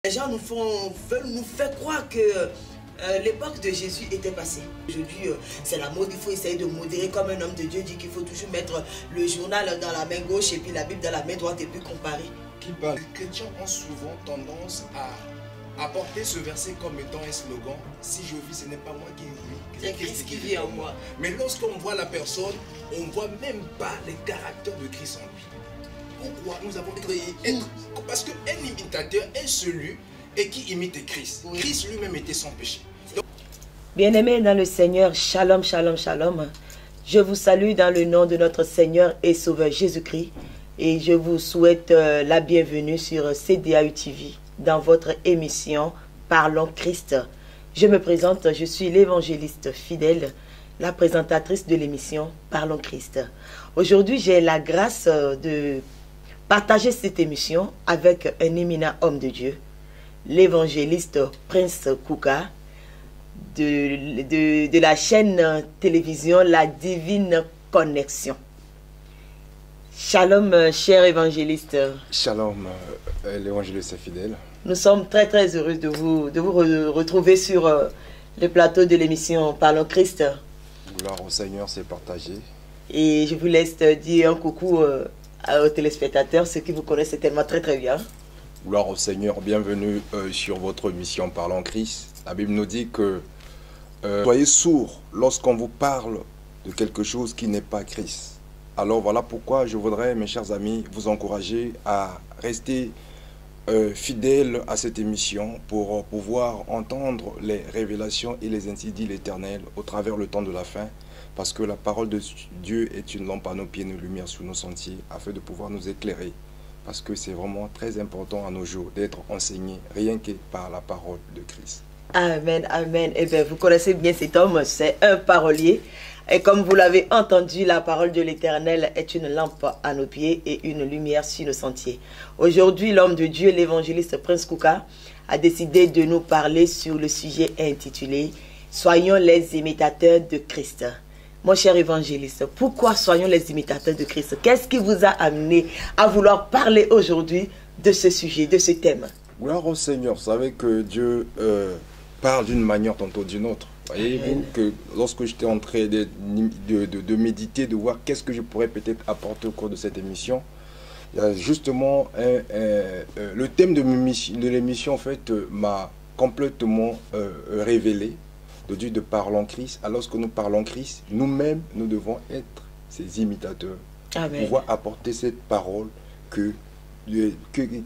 Les gens veulent nous faire croire que l'époque de Jésus était passée. Aujourd'hui, c'est la mode, il faut essayer de modérer comme un homme de Dieu dit qu'il faut toujours mettre le journal dans la main gauche et puis la Bible dans la main droite et puis comparer. Les chrétiens ont souvent tendance à apporter ce verset comme étant un slogan. Si je vis, ce n'est pas moi qui vis, c'est Christ qui vit en moi. Mais lorsqu'on voit la personne, on ne voit même pas les caractères de Christ en lui. Pourquoi nous avons créé parce qu'un imitateur est celui qui imite Christ. Oui. Christ lui-même était sans péché. Bien-aimés dans le Seigneur, shalom, shalom, shalom. Je vous salue dans le nom de notre Seigneur et Sauveur Jésus-Christ. Et je vous souhaite la bienvenue sur CDAU TV dans votre émission Parlons Christ. Je me présente, je suis l'évangéliste fidèle, la présentatrice de l'émission Parlons Christ. Aujourd'hui, j'ai la grâce de partager cette émission avec un éminent homme de Dieu, l'évangéliste Prince Kouka, de la chaîne télévision La Divine Connexion. Shalom, cher évangéliste. Shalom, l'évangéliste fidèle. Nous sommes très très heureux de vous retrouver sur le plateau de l'émission Parlons Christ. Gloire au Seigneur, c'est partagé. Et je vous laisse dire un coucou aux téléspectateurs, ceux qui vous connaissent certainement très très bien. Gloire au Seigneur, bienvenue sur votre émission Parlons Christ. La Bible nous dit que soyez sourds lorsqu'on vous parle de quelque chose qui n'est pas Christ. Alors voilà pourquoi je voudrais, mes chers amis, vous encourager à rester fidèles à cette émission pour pouvoir entendre les révélations et les ainsi dit l'Éternel au travers le temps de la fin. Parce que la parole de Dieu est une lampe à nos pieds, une lumière sur nos sentiers, afin de pouvoir nous éclairer. Parce que c'est vraiment très important à nos jours d'être enseigné rien que par la parole de Christ. Amen, amen. Eh bien, vous connaissez bien cet homme, c'est un parolier. Et comme vous l'avez entendu, la parole de l'Éternel est une lampe à nos pieds et une lumière sur nos sentiers. Aujourd'hui, l'homme de Dieu, l'évangéliste Prince Kouka, a décidé de nous parler sur le sujet intitulé « Soyons les imitateurs de Christ ». Mon cher évangéliste, pourquoi soyons les imitateurs de Christ? Qu'est-ce qui vous a amené à vouloir parler aujourd'hui de ce sujet, de ce thème? Gloire au Seigneur. Vous savez que Dieu parle d'une manière tantôt d'une autre. Voyez-vous que lorsque j'étais en train de méditer, de voir qu'est-ce que je pourrais peut-être apporter au cours de cette émission, il y a justement le thème de l'émission en fait m'a complètement révélé. De Dieu de Parlons Christ. Alors lorsque nous parlons Christ, nous-mêmes, nous devons être ces imitateurs. Amen. Pouvoir apporter cette parole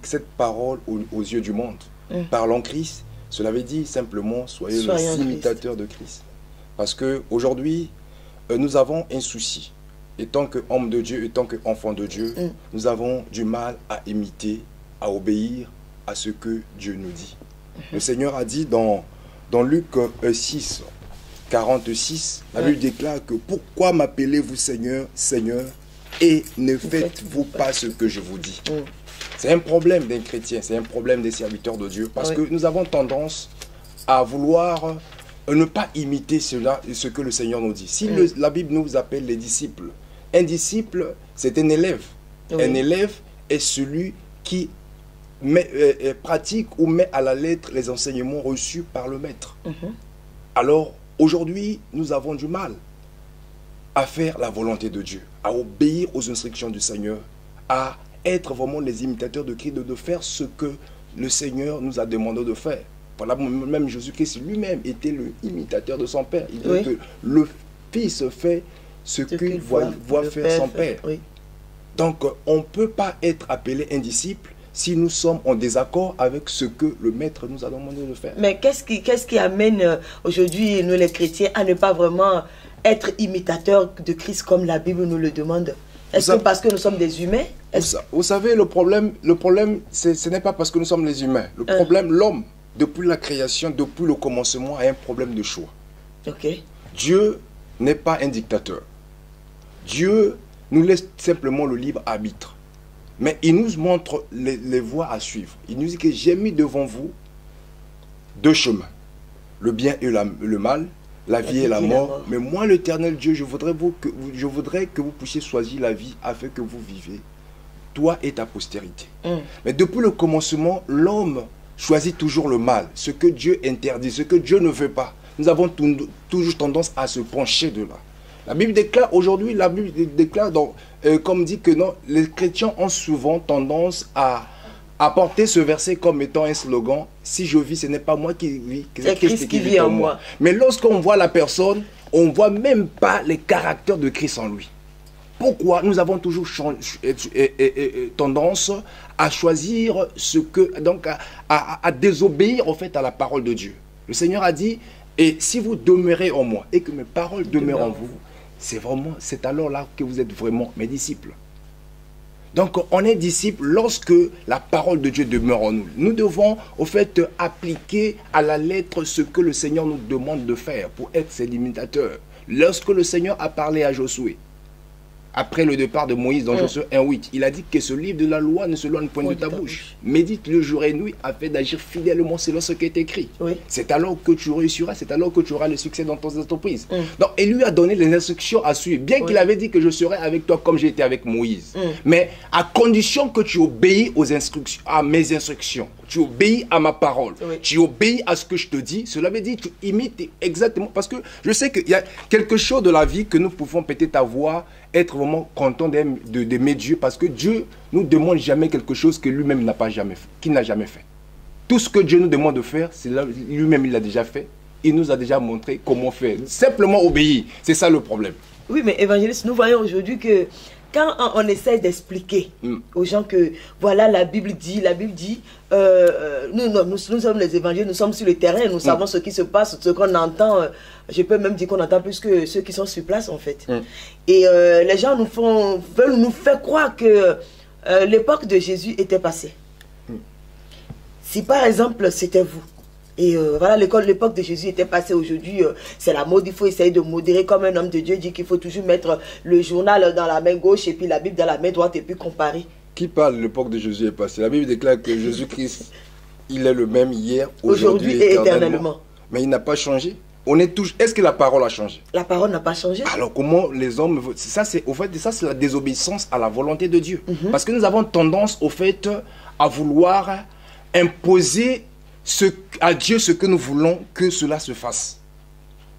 cette parole aux yeux du monde. Parlons Christ, cela veut dire simplement soyez les imitateurs de Christ. Parce qu'aujourd'hui, nous avons un souci. Étant qu'homme de Dieu, étant qu'enfant de Dieu, nous avons du mal à imiter, à obéir à ce que Dieu nous dit. Le Seigneur a dit dans Luc 6, 46, la Bible déclare que pourquoi m'appelez-vous Seigneur, Seigneur, et ne faites-vous pas ce que je vous dis? C'est un problème d'un chrétien, c'est un problème des serviteurs de Dieu, parce que nous avons tendance à vouloir ne pas imiter ce que le Seigneur nous dit. Si la Bible nous appelle les disciples, un disciple, c'est un élève. Un élève est celui qui pratique ou met à la lettre les enseignements reçus par le maître. Alors, aujourd'hui, nous avons du mal à faire la volonté de Dieu, à obéir aux instructions du Seigneur, à être vraiment les imitateurs de Christ, de faire ce que le Seigneur nous a demandé de faire. Voilà, même Jésus-Christ lui-même était le imitateur de son Père. Il dit que le Fils fait ce qu'il voit faire son Père. Donc, on ne peut pas être appelé un disciple si nous sommes en désaccord avec ce que le Maître nous a demandé de faire. Mais qu'est-ce qui amène aujourd'hui, nous les chrétiens, à ne pas vraiment être imitateurs de Christ comme la Bible nous le demande? Est-ce que parce que nous sommes des humains? Vous savez, le problème ce n'est pas parce que nous sommes les humains. Le problème, l'homme, depuis la création, depuis le commencement, a un problème de choix. Dieu n'est pas un dictateur. Dieu nous laisse simplement le libre arbitre. Mais il nous montre les voies à suivre. Il nous dit que j'ai mis devant vous deux chemins. Le bien et le mal, la vie et la mort. Mais moi, l'Éternel Dieu, je voudrais que vous puissiez choisir la vie afin que vous vivez, toi et ta postérité. Mais depuis le commencement, l'homme choisit toujours le mal, ce que Dieu interdit, ce que Dieu ne veut pas. Nous avons toujours tendance à se pencher de là. La Bible déclare aujourd'hui, la Bible déclare, comme dit que non, les chrétiens ont souvent tendance à porter ce verset comme étant un slogan. Si je vis, ce n'est pas moi qui vis, c'est Christ qui vit en moi. Mais lorsqu'on voit la personne, on ne voit même pas les caractères de Christ en lui. Pourquoi nous avons toujours tendance à choisir ce que, donc à désobéir en fait à la parole de Dieu. Le Seigneur a dit, et si vous demeurez en moi et que mes paroles demeurent en vous, c'est alors là que vous êtes vraiment mes disciples. Donc on est disciples lorsque la parole de Dieu demeure en nous. Nous devons au fait appliquer à la lettre ce que le Seigneur nous demande de faire pour être ses imitateurs. Lorsque le Seigneur a parlé à Josué, après le départ de Moïse dans Josué 1:8, il a dit que ce livre de la loi ne se loigne point de ta bouche. Médite le jour et nuit afin d'agir fidèlement selon ce qui est écrit. Oui. C'est alors que tu réussiras, c'est alors que tu auras le succès dans ton entreprise. Donc il lui a donné les instructions à suivre, bien qu'il avait dit que je serai avec toi comme j'ai été avec Moïse. Mais à condition que tu obéis aux instructions, à mes instructions, tu obéis à ma parole, tu obéis à ce que je te dis. Cela veut dire que tu imites exactement, parce que je sais qu'il y a quelque chose de la vie que nous pouvons peut-être avoir, être vraiment content d'aimer Dieu, parce que Dieu nous demande jamais quelque chose que lui-même n'a pas jamais fait, qu'il n'a jamais fait. Tout ce que Dieu nous demande de faire, c'est lui-même il l'a déjà fait. Il nous a déjà montré comment faire. Simplement obéir, c'est ça le problème. Oui, mais évangéliste, nous voyons aujourd'hui que quand on essaie d'expliquer aux gens que voilà la Bible dit, nous sommes les évangélistes, nous sommes sur le terrain, nous savons ce qui se passe, ce qu'on entend. Je peux même dire qu'on entend plus que ceux qui sont sur place en fait. Et les gens veulent nous faire croire que l'époque de Jésus était passée. Si par exemple c'était vous, et voilà, l'époque de Jésus était passée. Aujourd'hui, c'est la mode. Il faut essayer de modérer comme un homme de Dieu dit qu'il faut toujours mettre le journal dans la main gauche et puis la Bible dans la main droite et puis comparer. Qui parle de l'époque de Jésus est passée? La Bible déclare que Jésus-Christ, il est le même hier, aujourd'hui et éternellement. Mais il n'a pas changé. Est-ce que la parole a changé? La parole n'a pas changé. Alors comment les hommes... Ça, c'est la désobéissance à la volonté de Dieu. Parce que nous avons tendance, au fait, à vouloir imposer à Dieu ce que nous voulons que cela se fasse.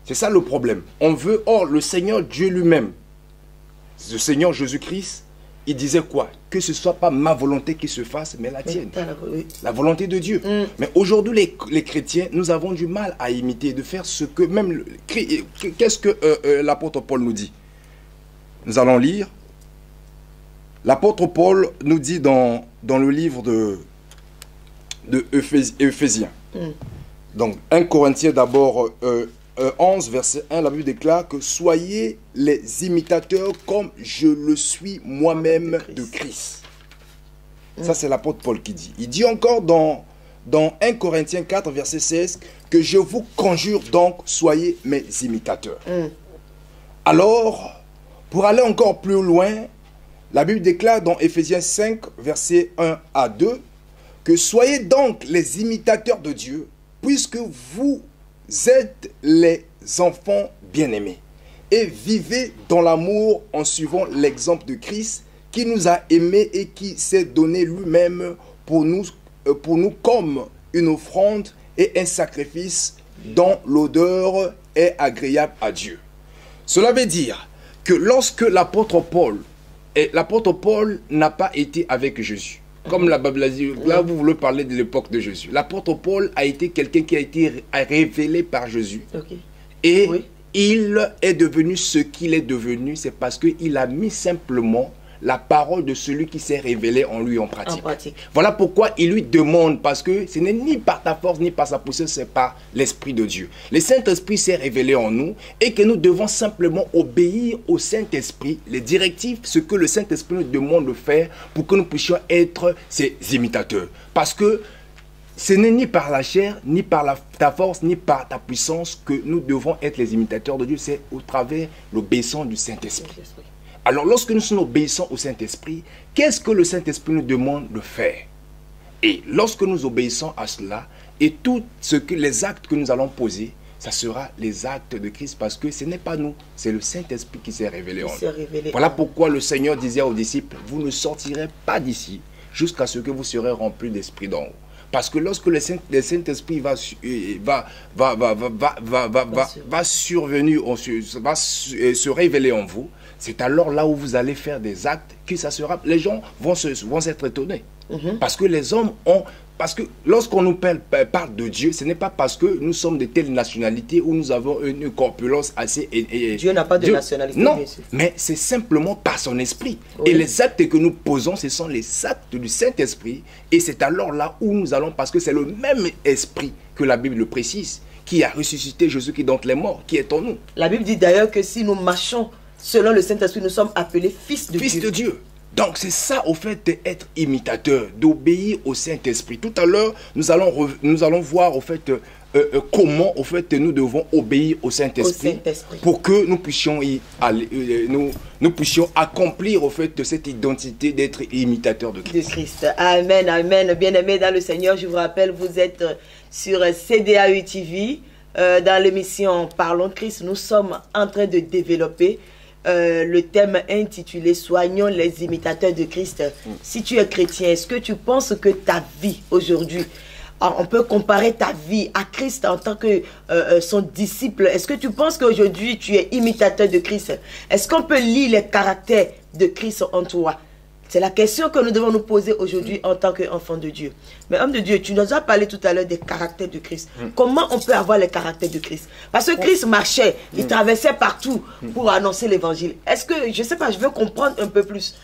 C'est ça le problème. On veut, or le Seigneur Dieu lui-même, le Seigneur Jésus-Christ, il disait quoi? Que ce ne soit pas ma volonté qui se fasse, mais la tienne. La volonté de Dieu. Mais aujourd'hui, les chrétiens, nous avons du mal à imiter, de faire ce que même... Qu'est-ce que l'apôtre Paul nous dit? Nous allons lire. L'apôtre Paul nous dit dans le livre de Éphésiens. Donc 1 Corinthiens d'abord 11 verset 1, la Bible déclare que soyez les imitateurs comme je le suis moi-même de Christ. Ça c'est l'apôtre Paul qui dit. Il dit encore dans 1 Corinthiens 4 verset 16 que je vous conjure donc soyez mes imitateurs. Alors pour aller encore plus loin, la Bible déclare dans Éphésiens 5 verset 1 à 2 que soyez donc les imitateurs de Dieu, puisque vous êtes les enfants bien-aimés. Et vivez dans l'amour en suivant l'exemple de Christ, qui nous a aimés et qui s'est donné lui-même pour nous comme une offrande et un sacrifice dont l'odeur est agréable à Dieu. Cela veut dire que lorsque l'apôtre Paul n'a pas été avec Jésus, comme la Bible a dit, là vous voulez parler de l'époque de Jésus. L'apôtre Paul a été quelqu'un qui a été révélé par Jésus. Et il est devenu ce qu'il est devenu, c'est parce qu'il a mis simplement la parole de celui qui s'est révélé en lui en pratique. Voilà pourquoi il lui demande, parce que ce n'est ni par ta force ni par sa puissance, c'est par l'Esprit de Dieu. Le Saint-Esprit s'est révélé en nous et que nous devons simplement obéir au Saint-Esprit, les directives, ce que le Saint-Esprit nous demande de faire pour que nous puissions être ses imitateurs. Parce que ce n'est ni par la chair, ni par ta force, ni par ta puissance que nous devons être les imitateurs de Dieu, c'est au travers l'obéissance du Saint-Esprit. Alors, lorsque nous sommes obéissants au Saint-Esprit, qu'est-ce que le Saint-Esprit nous demande de faire? Et lorsque nous obéissons à cela, et tous les actes que nous allons poser, ça sera les actes de Christ, parce que ce n'est pas nous, c'est le Saint-Esprit qui s'est révélé en nous. Voilà pourquoi le Seigneur disait aux disciples, vous ne sortirez pas d'ici jusqu'à ce que vous serez remplis d'Esprit d'en haut. Parce que lorsque le Saint-Esprit va survenir, va se révéler en vous, c'est alors là où vous allez faire des actes que ça sera. Les gens vont s'être étonnés. Parce que les hommes ont... Parce que lorsqu'on nous parle de Dieu, ce n'est pas parce que nous sommes de telles nationalités où nous avons une corpulence assez... Dieu n'a pas de nationalité, non, bien sûr. Mais c'est simplement par son esprit. Oui. Et les actes que nous posons, ce sont les actes du Saint-Esprit. Et c'est alors là où nous allons, parce que c'est le même esprit que la Bible le précise, qui a ressuscité Jésus-Christ d'entre les morts, qui est en nous. La Bible dit d'ailleurs que si nous marchons selon le Saint-Esprit, nous sommes appelés fils de Dieu. Fils de Dieu. Donc c'est ça au fait d'être imitateur, d'obéir au Saint-Esprit. Tout à l'heure, nous allons voir au fait comment au fait nous devons obéir au Saint-Esprit pour que nous puissions y aller, nous puissions accomplir au fait cette identité d'être imitateur de Christ. Amen, amen. Bien-aimés dans le Seigneur, je vous rappelle, vous êtes sur CDAU TV dans l'émission Parlons de Christ. Nous sommes en train de développer le thème intitulé Soignons les imitateurs de Christ. Si tu es chrétien, est-ce que tu penses que ta vie aujourd'hui, on peut comparer ta vie à Christ en tant que son disciple? Est-ce que tu penses qu'aujourd'hui tu es imitateur de Christ? Est-ce qu'on peut lire les caractères de Christ en toi? C'est la question que nous devons nous poser aujourd'hui en tant qu'enfants de Dieu. Mais homme de Dieu, tu nous as parlé tout à l'heure des caractères de Christ. Comment on peut avoir les caractères de Christ? Parce que Christ marchait, il traversait partout pour annoncer l'évangile. Est-ce que, je ne sais pas, je veux comprendre un peu plus.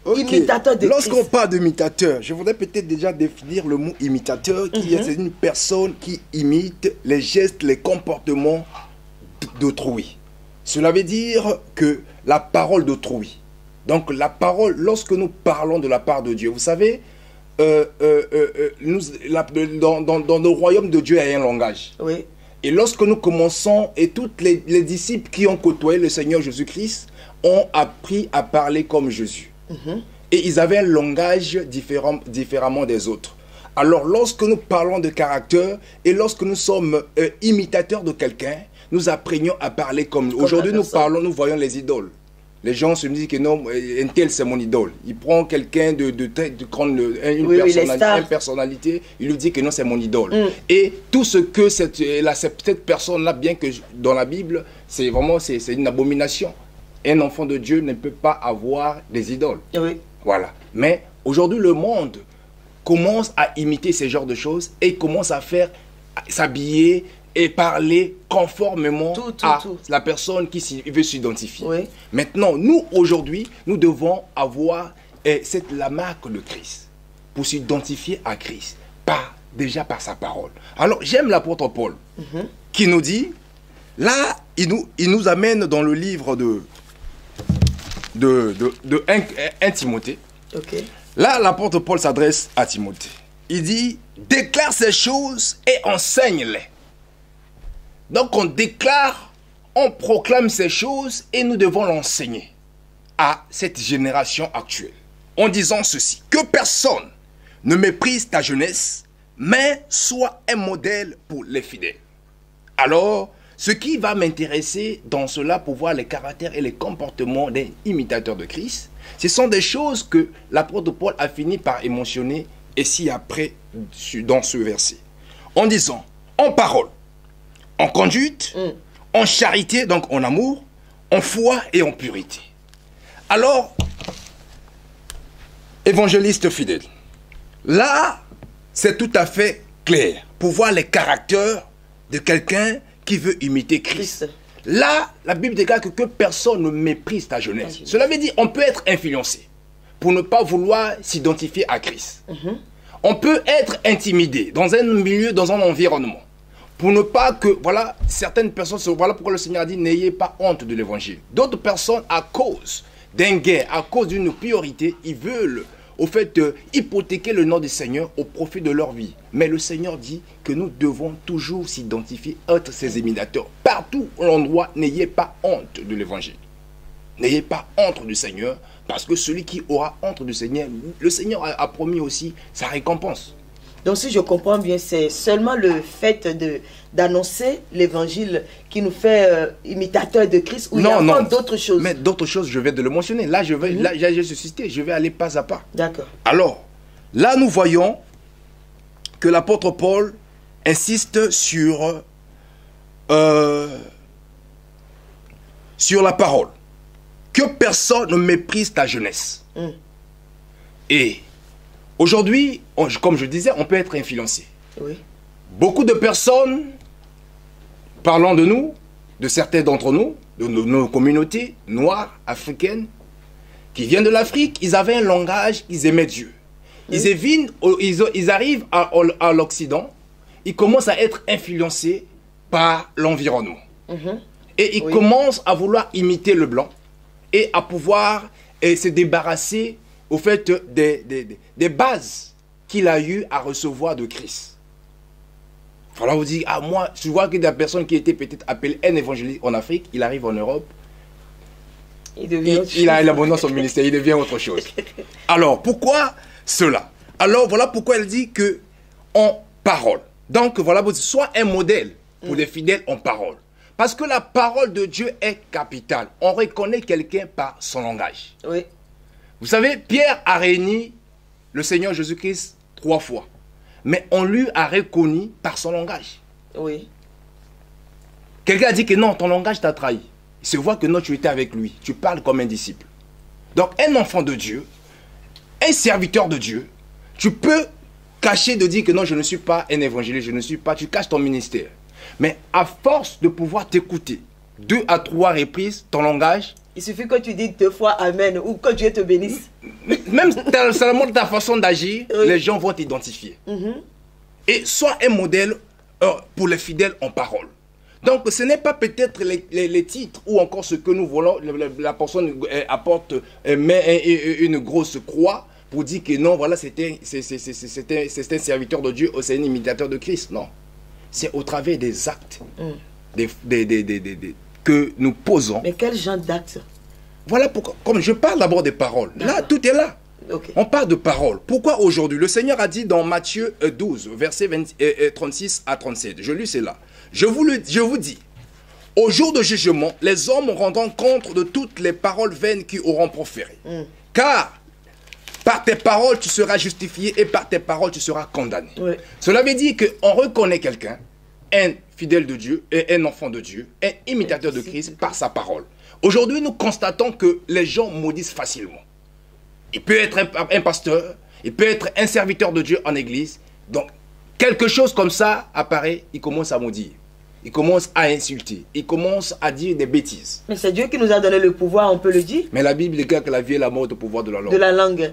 Okay. Imitateur de Christ. Lorsqu'on parle d'imitateur, je voudrais peut-être déjà définir le mot imitateur, c'est une personne qui imite les gestes, les comportements d'autrui. Cela veut dire que la parole d'autrui. Donc la parole, lorsque nous parlons de la part de Dieu, vous savez, dans le royaume de Dieu, il y a un langage. Oui. Et lorsque nous commençons, et tous les disciples qui ont côtoyé le Seigneur Jésus-Christ ont appris à parler comme Jésus. Et ils avaient un langage différemment des autres. Alors lorsque nous parlons de caractère, et lorsque nous sommes imitateurs de quelqu'un, nous apprenons à parler comme lui. Aujourd'hui, nous voyons les idoles. Les gens se disent que non, un tel c'est mon idole. Il prend quelqu'un de une personnalité, il lui dit que non, c'est mon idole. Et tout ce que cette personne-là, bien que dans la Bible, c'est vraiment une abomination. Un enfant de Dieu ne peut pas avoir des idoles. Oui. Voilà. Mais aujourd'hui, le monde commence à imiter ce genre de choses et commence à s'habiller et parler conformément à la personne qui veut s'identifier. Oui. Maintenant, nous, aujourd'hui, nous devons avoir la marque de Christ pour s'identifier à Christ, déjà par sa parole. Alors, j'aime l'apôtre Paul qui nous dit, là, il nous amène dans le livre de 1 Timothée. Okay. Là, l'apôtre Paul s'adresse à Timothée. Il dit, déclare ces choses et enseigne-les. Donc on déclare, on proclame ces choses et nous devons l'enseigner à cette génération actuelle. En disant ceci, que personne ne méprise ta jeunesse, mais sois un modèle pour les fidèles. Alors, ce qui va m'intéresser dans cela pour voir les caractères et les comportements des imitateurs de Christ, ce sont des choses que l'apôtre Paul a fini par émotionner ici après dans ce verset. En disant, en parole, en conduite, en charité, donc en amour, en foi et en pureté. Alors, évangéliste fidèle, là, c'est tout à fait clair pour voir les caractères de quelqu'un qui veut imiter Christ. Là, la Bible déclare que personne ne méprise ta jeunesse. Cela veut dire qu'on peut être influencé pour ne pas vouloir s'identifier à Christ. On peut être intimidé dans un milieu, dans un environnement. Pour ne pas que, voilà, certaines personnes, voilà pourquoi le Seigneur a dit, n'ayez pas honte de l'évangile. D'autres personnes, à cause d'un gain, à cause d'une priorité, ils veulent, au fait, hypothéquer le nom du Seigneur au profit de leur vie. Mais le Seigneur dit que nous devons toujours s'identifier, être ses imitateurs. Partout où l'endroit, n'ayez pas honte de l'évangile. N'ayez pas honte du Seigneur, parce que celui qui aura honte du Seigneur, le Seigneur a promis aussi sa récompense. Donc si je comprends bien, c'est seulement le fait d'annoncer l'évangile qui nous fait imitateurs de Christ, ou il y a encore d'autres choses? Mais d'autres choses, je vais de le mentionner. Là, j'ai suscité, je vais aller pas à pas. D'accord. Alors, là, nous voyons que l'apôtre Paul insiste sur la parole. Que personne ne méprise ta jeunesse. Et aujourd'hui, comme je disais, on peut être influencé. Oui. Beaucoup de personnes, parlant de nous, de certains d'entre nous, de nos communautés noires, africaines, qui viennent de l'Afrique, ils avaient un langage, ils aimaient Dieu. Oui. Ils arrivent à l'Occident, ils commencent à être influencés par l'environnement. Et ils commencent à vouloir imiter le blanc et à pouvoir se débarrasser au fait des bases qu'il a eu à recevoir de Christ. Voilà, vous dites, ah moi, je vois que des personnes qui étaient peut-être appelées un évangéliste en Afrique, il arrive en Europe, il a abandonné son ministère, il devient autre chose. Alors, pourquoi cela? Alors, voilà pourquoi elle dit que en parole. Donc, voilà, soit un modèle pour les fidèles en parole. Parce que la parole de Dieu est capitale. On reconnaît quelqu'un par son langage. Oui. Vous savez, Pierre a réuni le Seigneur Jésus-Christ 3 fois. Mais on lui a reconnu par son langage. Oui. Quelqu'un a dit que non, ton langage t'a trahi. Il se voit que non, tu étais avec lui. Tu parles comme un disciple. Donc, un enfant de Dieu, un serviteur de Dieu, tu peux cacher de dire que non, je ne suis pas un évangéliste, je ne suis pas, tu caches ton ministère. Mais à force de pouvoir t'écouter 2 à 3 reprises, ton langage... Il suffit que tu dises 2 fois Amen ou que Dieu te bénisse. Même seulement ta façon d'agir, les gens vont t'identifier. Et sois un modèle pour les fidèles en parole. Donc ce n'est pas peut-être les titres ou encore ce que nous voulons, la personne apporte, met une grosse croix pour dire que non, voilà, c'est un serviteur de Dieu ou c'est un imitateur de Christ. Non. C'est au travers des actes que nous posons. Mais quel genre d'actes? Voilà pourquoi, comme je parle d'abord des paroles. Là, tout est là. Okay. On parle de paroles. Pourquoi aujourd'hui? Le Seigneur a dit dans Matthieu 12, versets 36 à 37. Je lis cela. Je vous dis, au jour de jugement, les hommes rendront compte de toutes les paroles vaines qu'ils auront proférées. Car par tes paroles, tu seras justifié et par tes paroles, tu seras condamné. Oui. Cela veut dire qu'on reconnaît quelqu'un, un fidèle de Dieu, et un enfant de Dieu, un imitateur de Christ par sa parole. Aujourd'hui, nous constatons que les gens maudissent facilement. Il peut être un pasteur, il peut être un serviteur de Dieu en église. Donc, quelque chose comme ça apparaît, il commence à maudire. Il commence à insulter. Il commence à dire des bêtises. Mais c'est Dieu qui nous a donné le pouvoir, on peut le dire. Mais la Bible dit que la vie et la mort est au pouvoir de la langue. De la langue.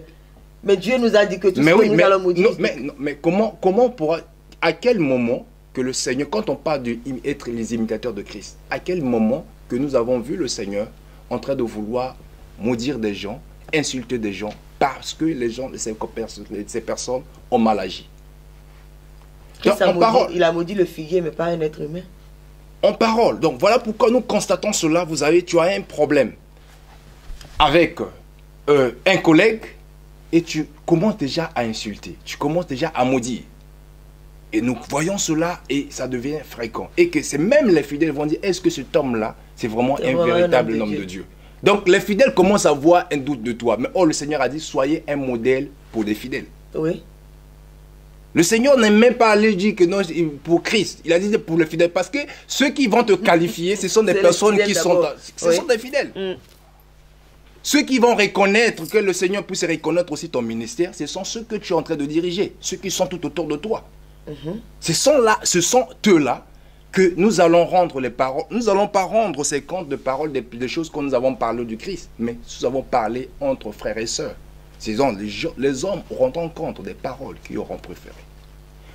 Mais Dieu nous a dit que tout ce que nous allons maudire. Mais comment pourra... À quel moment que le Seigneur, quand on parle d'être les imitateurs de Christ, à quel moment que nous avons vu le Seigneur en train de vouloir maudire des gens, insulter des gens, parce que les gens, ces personnes ont mal agi? Donc, il a maudit le figuier, mais pas un être humain. En parole. Donc voilà pourquoi nous constatons cela. Tu as un problème avec un collègue et tu commences déjà à insulter. Tu commences déjà à maudire. Et nous voyons cela et ça devient fréquent. Et que c'est même les fidèles vont dire, est-ce que cet homme-là, c'est vraiment un véritable homme de Dieu? Donc les fidèles commencent à avoir un doute de toi. Mais le Seigneur a dit, soyez un modèle pour les fidèles. Oui. Le Seigneur n'est même pas allé dire que non, pour Christ. Il a dit pour les fidèles. Parce que ceux qui vont te qualifier, ce sont des personnes qui sont... Ce sont des fidèles. Ceux qui vont reconnaître que le Seigneur puisse reconnaître aussi ton ministère, ce sont ceux que tu es en train de diriger. Ceux qui sont tout autour de toi. Ce sont eux-là que nous allons rendre les paroles. Nous n'allons pas rendre ces comptes de paroles des choses que nous avons parlé du Christ. Mais nous avons parlé entre frères et sœurs. Les hommes rendront compte des paroles qu'ils auront préférées.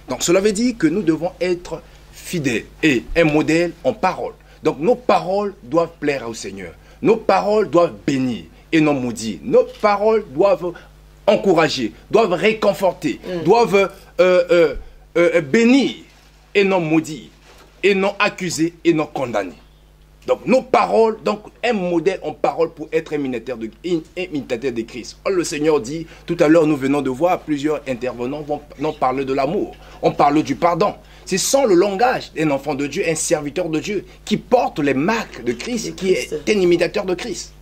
Donc cela veut dire que nous devons être fidèles et un modèle en parole. Donc nos paroles doivent plaire au Seigneur. Nos paroles doivent bénir et non maudire. Nos paroles doivent encourager, doivent réconforter, doivent bénir et non maudire, et non accuser et non condamner. Donc nos paroles, donc un modèle en parole pour être un imitateur de Christ. Oh, le Seigneur dit, tout à l'heure nous venons de voir plusieurs intervenants vont parler de l'amour, on parle du pardon. C'est sans le langage d'un enfant de Dieu, un serviteur de Dieu, qui porte les marques de Christ, qui est un imitateur de Christ.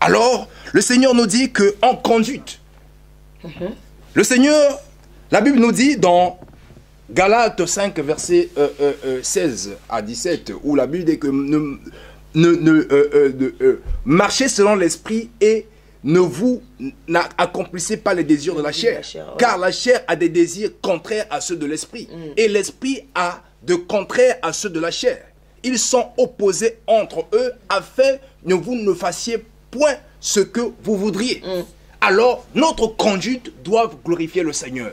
Alors, le Seigneur nous dit qu'en conduite, le Seigneur, la Bible nous dit dans Galates 5, verset 16 à 17, où la Bible dit que marchez selon l'esprit et ne vous accomplissez pas les désirs de la chair, car la chair a des désirs contraires à ceux de l'esprit, et l'esprit a de contraires à ceux de la chair. Ils sont opposés entre eux, afin que vous ne fassiez point ce que vous voudriez. Alors, notre conduite doit glorifier le Seigneur.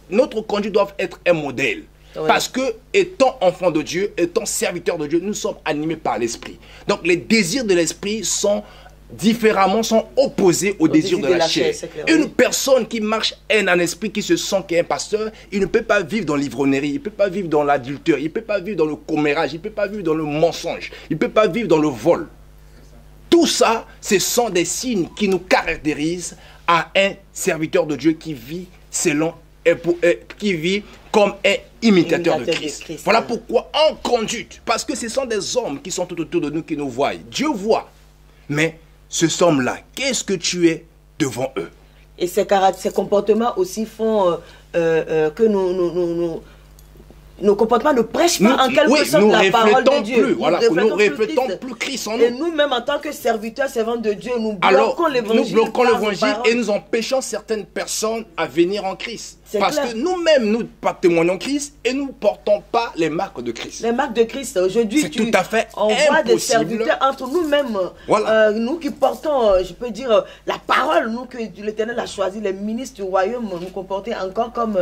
Notre conduite doit être un modèle. Oui. Parce que, étant enfants de Dieu, étant serviteurs de Dieu, nous sommes animés par l'esprit. Donc, les désirs de l'esprit sont différemment, sont opposés aux désirs de la chair. Une personne qui marche en esprit, qui se sent qu'un pasteur, il ne peut pas vivre dans l'ivrognerie, il ne peut pas vivre dans l'adultère, il ne peut pas vivre dans le commérage, il ne peut pas vivre dans le mensonge, il ne peut pas vivre dans le vol. Tout ça, ce sont des signes qui nous caractérisent à un serviteur de Dieu qui vit selon qui vit comme un imitateur de Christ. Voilà pourquoi en conduite, parce que ce sont des hommes qui sont tout autour de nous, qui nous voient. Dieu voit, mais ces hommes-là, qu'est-ce que tu es devant eux? Et ces comportements aussi font que nos comportements ne prêchent pas en quelque sorte la parole de Dieu. Nous reflétons plus Christ en nous. Et nous-mêmes, en tant que serviteurs, servants de Dieu, nous bloquons l'évangile et nous empêchons certaines personnes à venir en Christ. Parce que nous-mêmes, nous témoignons Christ et nous ne portons pas les marques de Christ. Les marques de Christ, aujourd'hui, tout à fait on voit des serviteurs entre nous-mêmes, nous qui portons, je peux dire, la parole, nous que l'Éternel a choisi, les ministres du royaume, nous comporter encore comme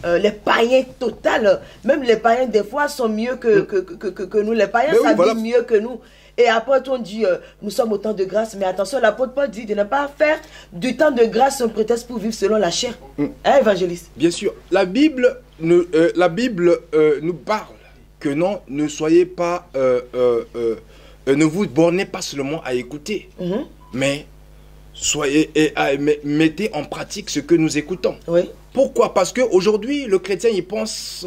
les païens total. Même les païens, des fois, sont mieux que nous. Les païens s'habillent mieux que nous. Et après, on dit, nous sommes au temps de grâce. Mais attention, l'apôtre Paul dit de ne pas faire du temps de grâce un prétexte pour vivre selon la chair. Hein, évangéliste? Bien sûr. La Bible nous parle que non, ne soyez pas, ne vous bornez pas seulement à écouter, mais mettez en pratique ce que nous écoutons. Oui. Pourquoi? Parce qu'aujourd'hui, le chrétien, il pense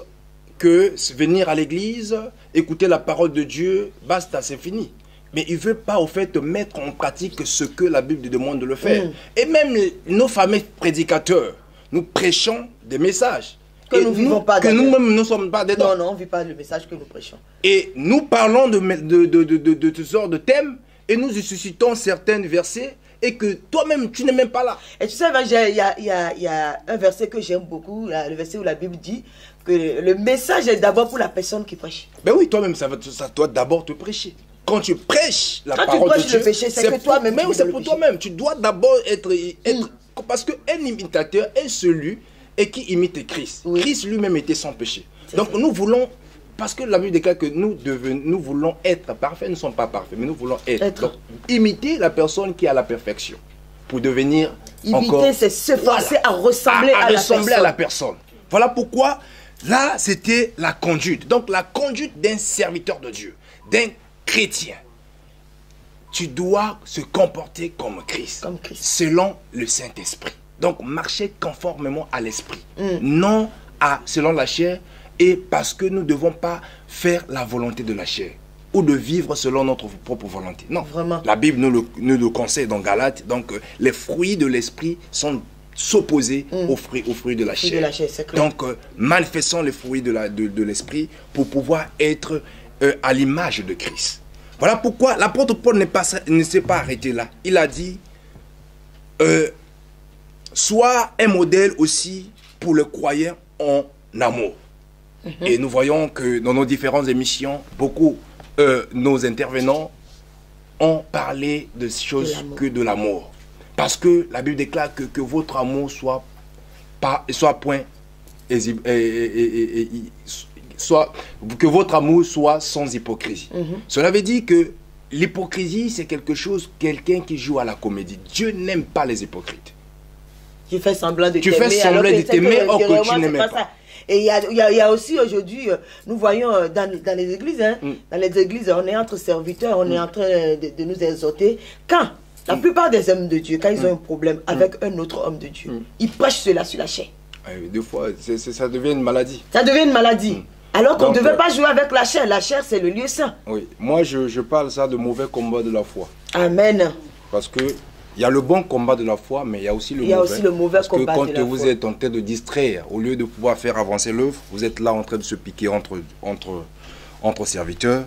que venir à l'église, écouter la parole de Dieu, basta, c'est fini. Mais il ne veut pas, au fait, mettre en pratique ce que la Bible demande de le faire. Et même nos fameux prédicateurs, nous prêchons des messages. Que nous vivons pas que nous-mêmes ne sommes pas dedans. Non, on ne vit pas le message que nous prêchons. Et nous parlons de toutes sortes de thèmes, et nous suscitons certains versets, et que toi-même, tu n'es même pas là. Et tu sais, il y a un verset que j'aime beaucoup, le verset où la Bible dit que le message est d'abord pour la personne qui prêche. Ben oui, toi-même, ça doit d'abord te prêcher. Quand tu prêches la parole de Dieu, c'est que toi-même. Mais c'est pour toi-même. Tu dois d'abord être parce qu'un imitateur est celui qui imite Christ. Oui. Christ lui-même était sans péché. Donc nous voulons, parce que la Bible déclare que nous voulons être parfaits, nous ne sommes pas parfaits, mais nous voulons être. Donc, imiter la personne qui a la perfection pour devenir encore. Imiter, c'est se forcer à ressembler à la personne. Voilà pourquoi, là, c'était la conduite. Donc, la conduite d'un serviteur de Dieu, d'un chrétien. Tu dois se comporter comme Christ, selon le Saint-Esprit. Donc, marcher conformément à l'Esprit, non selon la chair, et parce que nous ne devons pas faire la volonté de la chair ou de vivre selon notre propre volonté. Non, vraiment. La Bible nous le conseille dans Galates. Donc, les fruits de l'Esprit sont s'opposer aux fruits de la chair. Donc, manifestons les fruits de l'Esprit pour pouvoir être à l'image de Christ. Voilà pourquoi l'apôtre Paul ne s'est pas arrêté là. Il a dit, sois un modèle aussi pour le croyant en amour. Et nous voyons que dans nos différentes émissions, beaucoup nos intervenants ont parlé de choses que de l'amour. Parce que la Bible déclare que votre amour soit que votre amour soit sans hypocrisie. Cela veut dire que l'hypocrisie, c'est quelqu'un qui joue à la comédie. Dieu n'aime pas les hypocrites. Tu fais semblant de t'aimer. Tu fais semblant de t'aimer, or que tu n'aimes pas. Et il y a aussi aujourd'hui, nous voyons dans les églises, dans les églises, on est entre serviteurs, on est en train de nous exhorter. Quand la plupart des hommes de Dieu, quand ils ont un problème avec un autre homme de Dieu, ils prêchent cela sur la chair. Des fois, ça devient une maladie. Ça devient une maladie. Alors qu'on ne devait pas jouer avec la chair. La chair, c'est le lieu saint. Oui, moi je parle ça de mauvais combat de la foi. Amen. Parce que Il y a le bon combat de la foi, mais il y a aussi le mauvais. Aussi le mauvais parce combat que de la quand vous foi. êtes en train de distraire, au lieu de pouvoir faire avancer l'œuvre, vous êtes là en train de se piquer entre serviteurs.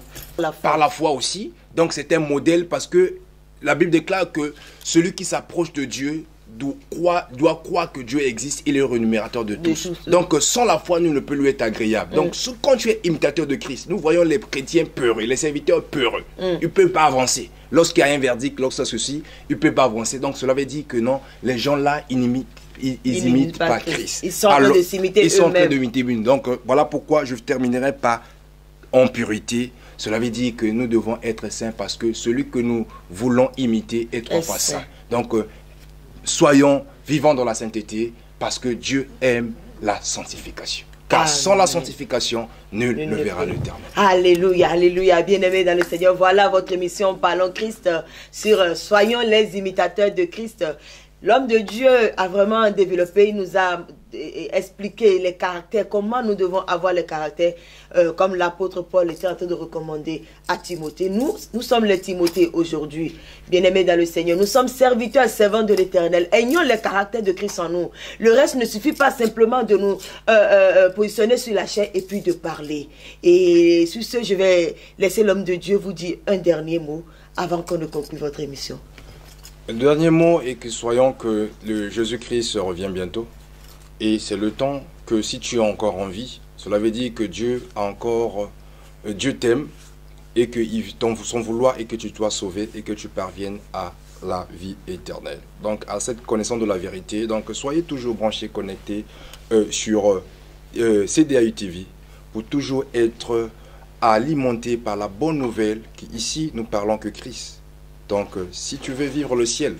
Par la foi aussi. Donc c'est un modèle parce que la Bible déclare que celui qui s'approche de Dieu doit croire que Dieu existe, il est le rémunérateur de tous. Donc sans la foi, nul ne peut lui être agréable. Donc quand tu es imitateur de Christ, nous voyons les chrétiens peureux, les serviteurs peureux. Ils ne peuvent pas avancer. Lorsqu'il y a un verdict, lorsque ceci, ils ne peuvent pas avancer. Donc cela veut dire que non, les gens là, ils n'imitent pas Christ. Ils sont en train de s'imiter eux-mêmes. Ils sont en train de m'imiter. Donc voilà pourquoi je terminerai par en pureté. Cela veut dire que nous devons être saints parce que celui que nous voulons imiter est trois fois saint. Donc soyons vivants dans la sainteté parce que Dieu aime la sanctification. Car sans la sanctification, nul ne verra l'Éternel. Alléluia, alléluia. Bien-aimés dans le Seigneur, voilà votre émission Parlons Christ sur Soyons les imitateurs de Christ. L'homme de Dieu a vraiment développé, il nous a expliqué les caractères, comment nous devons avoir les caractères, comme l'apôtre Paul était en train de recommander à Timothée. Nous sommes les Timothée aujourd'hui, bien-aimés dans le Seigneur. Nous sommes serviteurs, servants de l'Éternel. Ayons les caractères de Christ en nous. Le reste ne suffit pas simplement de nous positionner sur la chair et puis de parler. Et sur ce, je vais laisser l'homme de Dieu vous dire un dernier mot avant qu'on ne conclue votre émission. Le dernier mot est que soyons que le Jésus-Christ revient bientôt. Et c'est le temps que si tu es encore en vie, cela veut dire que Dieu t'aime et que son vouloir est que tu sois sauvé et que tu parviennes à la vie éternelle. Donc à cette connaissance de la vérité, donc soyez toujours branchés, connectés sur CDAU TV pour toujours être alimentés par la bonne nouvelle qu'ici nous parlons que Christ. Donc si tu veux vivre le ciel,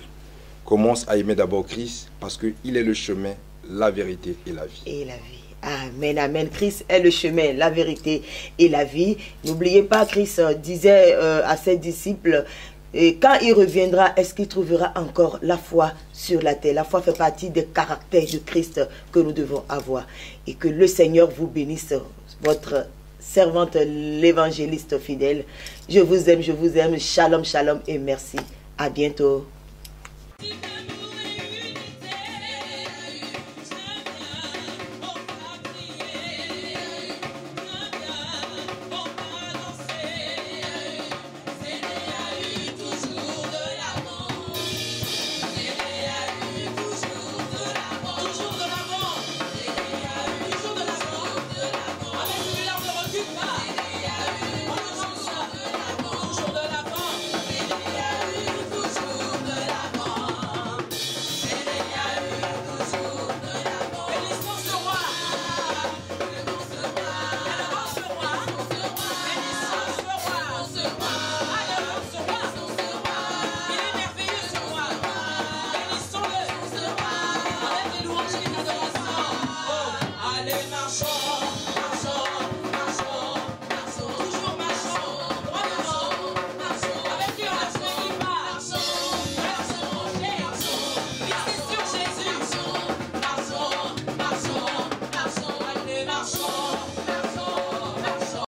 commence à aimer d'abord Christ parce qu'il est le chemin, la vérité et la vie. Et la vie. Amen, amen. Christ est le chemin, la vérité et la vie. N'oubliez pas, Christ disait à ses disciples, et quand il reviendra, est-ce qu'il trouvera encore la foi sur la terre? La foi fait partie des caractères de Christ que nous devons avoir. Et que le Seigneur vous bénisse, votre servante, l'évangéliste fidèle. Je vous aime, je vous aime. Shalom, shalom et merci. À bientôt.